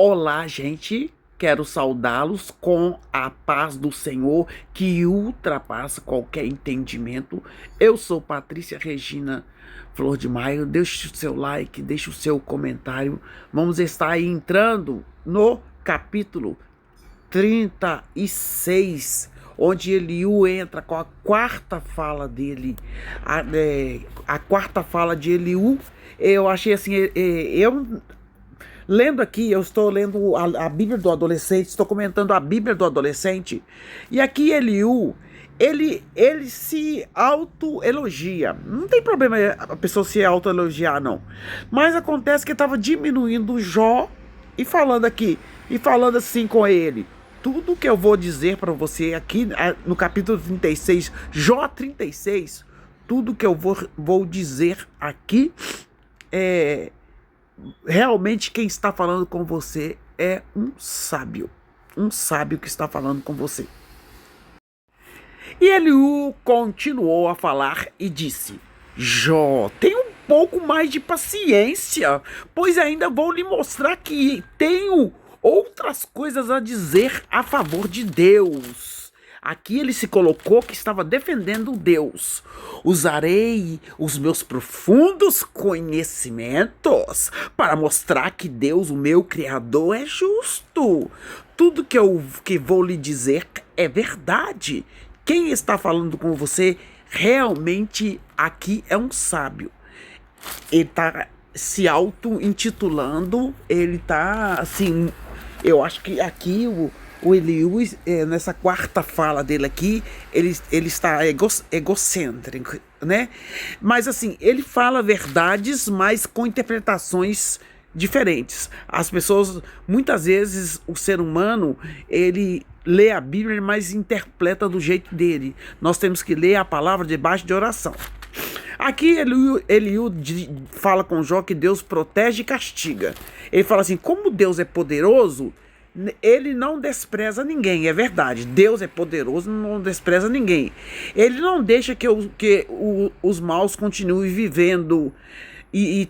Olá, gente. Quero saudá-los com a paz do Senhor que ultrapassa qualquer entendimento. Eu sou Patrícia Regina Flor de Maio. Deixe o seu like, deixe o seu comentário. Vamos estar aí entrando no capítulo 36, onde Eliú entra com a quarta fala dele. A quarta fala de Eliú, eu achei assim, eu lendo aqui, eu estou lendo a Bíblia do adolescente, estou comentando a Bíblia do adolescente, e aqui Eliú, ele se autoelogia. Não tem problema a pessoa se autoelogiar, não. Mas acontece que estava diminuindo Jó e falando aqui, e falando assim com ele. Tudo que eu vou dizer para você aqui no capítulo 36, Jó 36, tudo que eu vou dizer aqui realmente quem está falando com você é um sábio que está falando com você. E Eliú continuou a falar e disse: Jó, tenha um pouco mais de paciência, pois ainda vou lhe mostrar que tenho outras coisas a dizer a favor de Deus. Aqui ele se colocou que estava defendendo Deus. Usarei os meus profundos conhecimentos para mostrar que Deus, o meu Criador, é justo. Tudo que vou lhe dizer é verdade. Quem está falando com você realmente aqui é um sábio. Ele está se auto-intitulando, ele está assim, eu acho que aqui o Eliú, nessa quarta fala dele aqui, ele está egocêntrico, né? Mas assim, ele fala verdades, mas com interpretações diferentes. As pessoas, muitas vezes, o ser humano, ele lê a Bíblia, mas interpreta do jeito dele. Nós temos que ler a palavra debaixo de oração. Aqui Eliú fala com Jó que Deus protege e castiga. Ele fala assim, como Deus é poderoso, ele não despreza ninguém, é verdade. Deus é poderoso, não despreza ninguém. Ele não deixa que os maus continuem vivendo e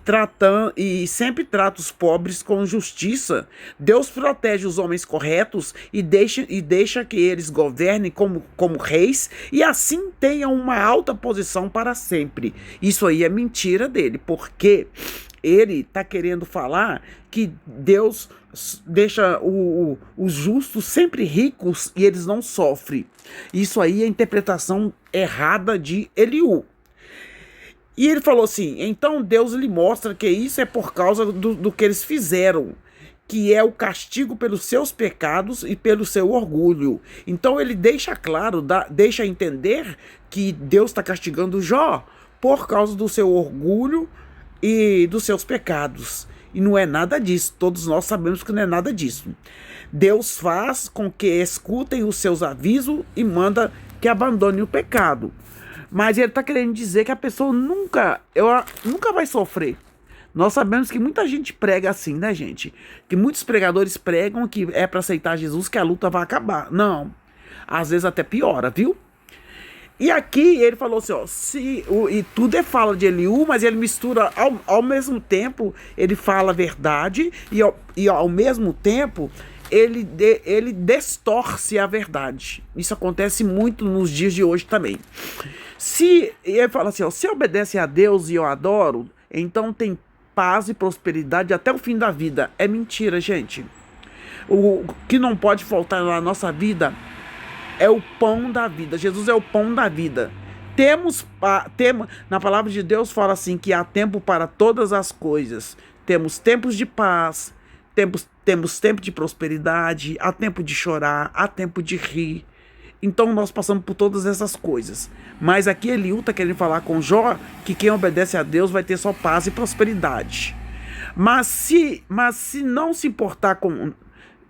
sempre trata os pobres com justiça. Deus protege os homens corretos e deixa que eles governem como reis e assim tenham uma alta posição para sempre. Isso aí é mentira dele, porque ele está querendo falar que Deus deixa os justos sempre ricos e eles não sofrem. Isso aí é a interpretação errada de Eliú. E ele falou assim, então Deus lhe mostra que isso é por causa do que eles fizeram, que é o castigo pelos seus pecados e pelo seu orgulho. Então ele deixa claro, deixa entender que Deus está castigando Jó por causa do seu orgulho e dos seus pecados. E não é nada disso, todos nós sabemos que não é nada disso. Deus faz com que escutem os seus avisos e manda que abandone o pecado. Mas ele está querendo dizer que a pessoa nunca vai sofrer. Nós sabemos que muita gente prega assim, né, gente? Que muitos pregadores pregam que é para aceitar Jesus que a luta vai acabar. Não, às vezes até piora, viu? E aqui ele falou assim, ó, e tudo é fala de Eliú, mas ele mistura ao mesmo tempo, ele fala a verdade e ao mesmo tempo ele distorce a verdade. Isso acontece muito nos dias de hoje também. Ele fala assim, ó, se obedece a Deus e eu adoro, então tem paz e prosperidade até o fim da vida. É mentira, gente. O que não pode faltar na nossa vida é o pão da vida. Jesus é o pão da vida. Na palavra de Deus fala assim que há tempo para todas as coisas. Temos tempos de paz, temos tempo de prosperidade, há tempo de chorar, há tempo de rir. Então nós passamos por todas essas coisas. Mas aqui Eliú está querendo falar com Jó que quem obedece a Deus vai ter só paz e prosperidade. Mas se não se importar com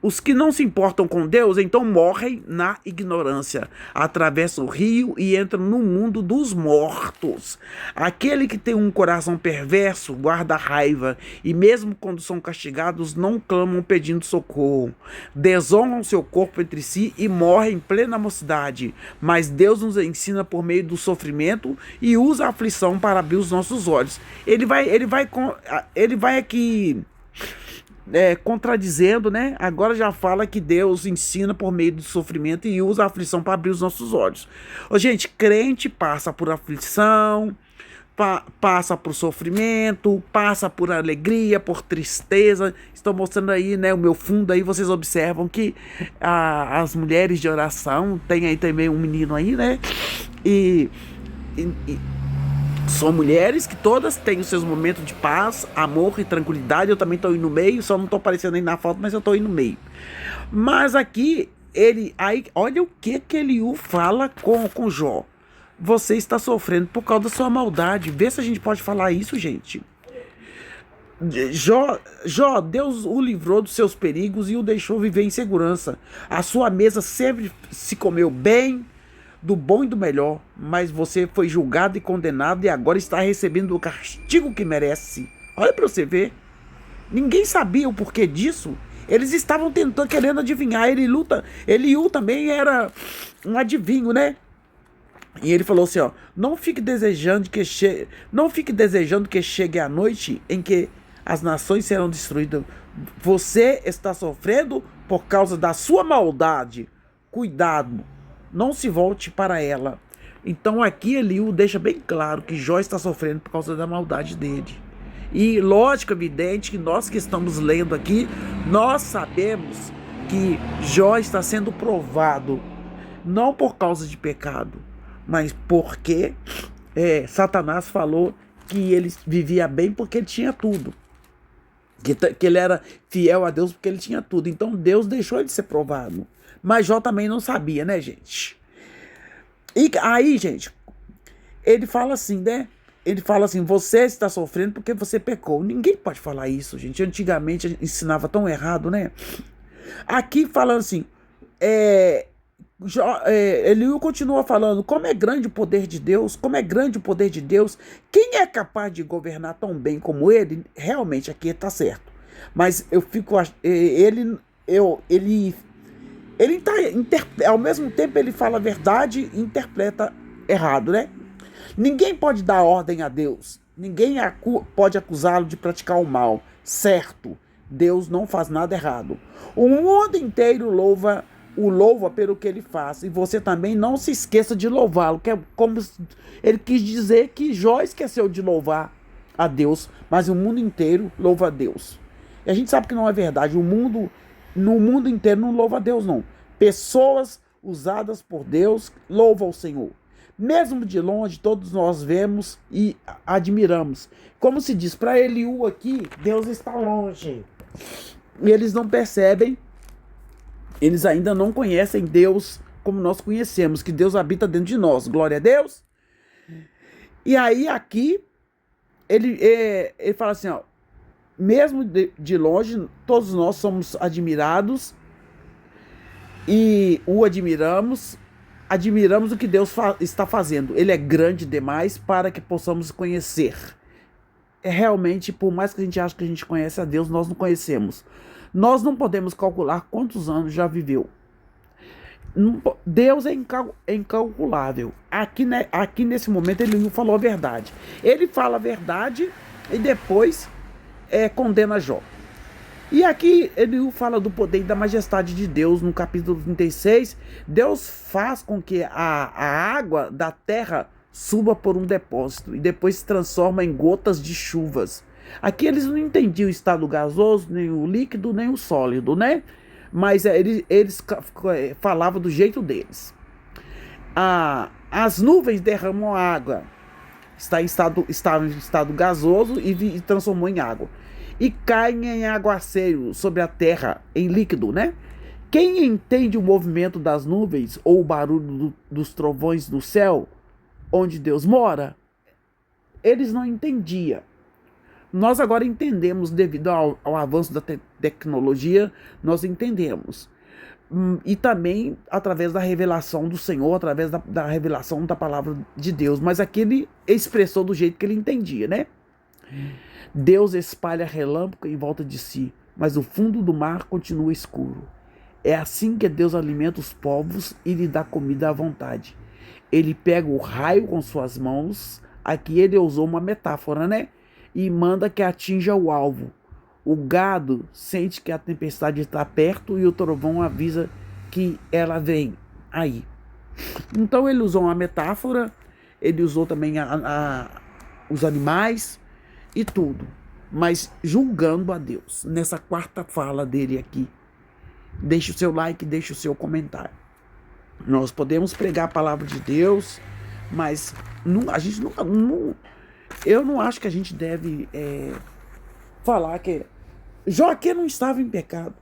os que não se importam com Deus, então morrem na ignorância, atravessam o rio e entram no mundo dos mortos. Aquele que tem um coração perverso guarda raiva, e mesmo quando são castigados, não clamam pedindo socorro. Desonram seu corpo entre si e morrem em plena mocidade. Mas Deus nos ensina por meio do sofrimento e usa a aflição para abrir os nossos olhos. Ele vai aqui contradizendo, né? Agora já fala que Deus ensina por meio do sofrimento e usa a aflição para abrir os nossos olhos. Ô, gente, crente passa por aflição, passa por sofrimento, passa por alegria, por tristeza. Estou mostrando aí, né, o meu fundo aí, vocês observam que as mulheres de oração, tem aí também um menino aí, né? E são mulheres que todas têm os seus momentos de paz, amor e tranquilidade. Eu também estou aí no meio, só não estou aparecendo aí na foto, mas eu estou aí no meio. Mas aqui, olha o que Eliú fala com Jó. Você está sofrendo por causa da sua maldade. Vê se a gente pode falar isso, gente. Jó, Deus o livrou dos seus perigos e o deixou viver em segurança. A sua mesa sempre se comeu bem, do bom e do melhor, mas você foi julgado e condenado e agora está recebendo o castigo que merece. Olha para você ver. Ninguém sabia o porquê disso. Eles estavam querendo adivinhar. Eliú também era um adivinho, né? E ele falou assim, ó, não fique desejando que chegue a noite em que as nações serão destruídas. Você está sofrendo por causa da sua maldade. Cuidado, não se volte para ela. Então aqui Eliú deixa bem claro que Jó está sofrendo por causa da maldade dele. E lógico, evidente, que nós que estamos lendo aqui, nós sabemos que Jó está sendo provado, não por causa de pecado, mas porque Satanás falou que ele vivia bem porque ele tinha tudo. Que ele era fiel a Deus porque ele tinha tudo. Então Deus deixou ele ser provado. Mas Jó também não sabia, né, gente? E aí, gente, ele fala assim, né? Ele fala assim, você está sofrendo porque você pecou. Ninguém pode falar isso, gente. Antigamente ensinava tão errado, né? Aqui falando assim, Eliú continua falando, como é grande o poder de Deus, como é grande o poder de Deus. Quem é capaz de governar tão bem como ele? Realmente aqui está certo. Mas eu fico, ao mesmo tempo ele fala a verdade e interpreta errado, né? Ninguém pode dar ordem a Deus. Ninguém pode acusá-lo de praticar o mal. Certo, Deus não faz nada errado. O mundo inteiro o louva pelo que ele faz. E você também não se esqueça de louvá-lo. Que é como ele quis dizer que Jó esqueceu de louvar a Deus, mas o mundo inteiro louva a Deus. E a gente sabe que não é verdade. No mundo inteiro não louva a Deus, não. Pessoas usadas por Deus louvam o Senhor. Mesmo de longe, todos nós vemos e admiramos. Como se diz, para Eliú aqui, Deus está longe. E eles não percebem, eles ainda não conhecem Deus como nós conhecemos, que Deus habita dentro de nós. Glória a Deus. E aí aqui, ele fala assim, ó, mesmo de longe, todos nós somos admirados e o admiramos o que Deus está fazendo. Ele é grande demais para que possamos conhecer. Realmente, por mais que a gente ache que a gente conhece a Deus, nós não conhecemos. Nós não podemos calcular quantos anos já viveu. Deus é incalculável. Aqui nesse momento ele não falou a verdade. Ele fala a verdade e depois condena Jó. E aqui ele fala do poder e da majestade de Deus. No capítulo 36, Deus faz com que a água da terra suba por um depósito e depois se transforma em gotas de chuvas. Aqui eles não entendiam o estado gasoso, nem o líquido, nem o sólido, né? Mas eles falavam do jeito deles. As nuvens derramam água. Estava em estado gasoso e transformou em água. E caem em aguaceiro sobre a terra, em líquido, né? Quem entende o movimento das nuvens ou o barulho dos trovões do céu, onde Deus mora? Eles não entendiam. Nós agora entendemos, devido ao avanço da tecnologia, nós entendemos. E também através da revelação do Senhor, através da revelação da palavra de Deus. Mas aqui ele expressou do jeito que ele entendia, né? Deus espalha relâmpago em volta de si, mas o fundo do mar continua escuro. É assim que Deus alimenta os povos e lhe dá comida à vontade. Ele pega o raio com suas mãos, aqui ele usou uma metáfora, né? E manda que atinja o alvo. O gado sente que a tempestade está perto e o trovão avisa que ela vem aí. Então ele usou uma metáfora, ele usou também os animais e tudo, mas julgando a Deus. Nessa quarta fala dele aqui. Deixe o seu like, deixe o seu comentário. Nós podemos pregar a palavra de Deus, mas a gente eu não acho que a gente deve falar que Joaquim não estava em pecado.